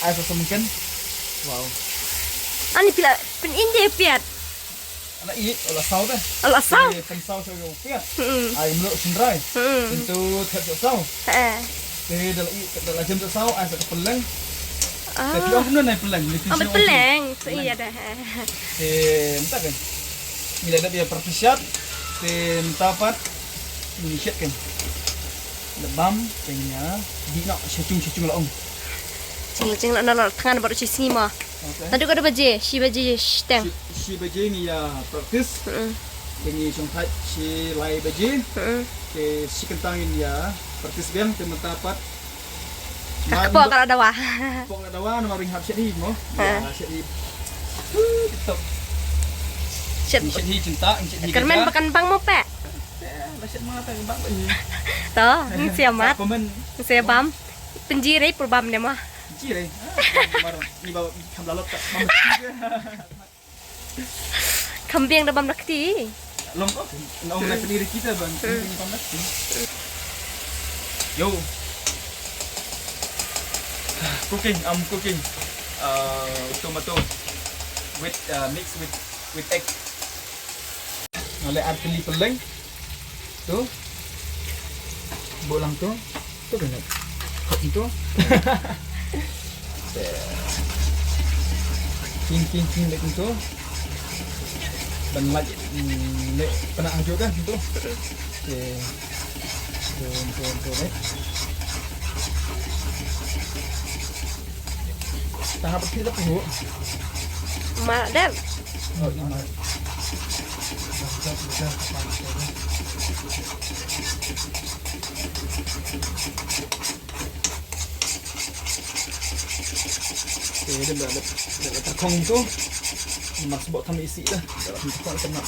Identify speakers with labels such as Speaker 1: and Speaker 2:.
Speaker 1: Air sesemikian. Wow.
Speaker 2: Ani pila pen inde piat.
Speaker 1: Anak i olah sau teh.
Speaker 2: Ala sao.
Speaker 1: Pen sau saya piat.
Speaker 2: Hmm.
Speaker 1: Ai meluk sindrai.
Speaker 2: Hmm.
Speaker 1: Tentu tak sau. Dalam jam sau ai sak peleng. Tapi
Speaker 2: Ah.
Speaker 1: aku nak peleng.
Speaker 2: Ambil peleng. Iya dah.
Speaker 1: Entah kan. Bila ada dia persiap, tapat minyak kan. Lebam punya dina secung laung.
Speaker 2: Cing nak tangan baru ci sima. Tadi kau ada baje, si baje stem.
Speaker 1: Si baje ni ya praktis. Ini sungkat si lai baje. Ke si kentang ini ya praktis biang teman tapat.
Speaker 2: Kakak kalau ada wah.
Speaker 1: Pok ada wah nama ring hab syedi mo. Ya syedi. Top. Syedi cinta, syedi.
Speaker 2: Kermen pakan bang mo pe.
Speaker 1: Masyad mga tayo bang bayi.
Speaker 2: Toh, ni siamat.
Speaker 1: Komen.
Speaker 2: Saya bam. Penjiri purbam dia mah.
Speaker 1: Cire. Ni bawa kamlalot tak.
Speaker 2: Kambing dah bam nakti.
Speaker 1: Long kok. Naong na pendiri kita bang. Ini panas. Yo. Cooking. I'm cooking. Tomato with mix with egg. Oleh add peleng. Tuh. Bolang tuh. Tuh kan. Kok itu? King like itu. Dan lagi pernah ajo kan itu. Oke. Tuh. Tahap kita Bu.
Speaker 2: Mak dah.
Speaker 1: Oh, ini. Dia dah terkong tu. Mas buat kami isi dah. Dalam tempat kena.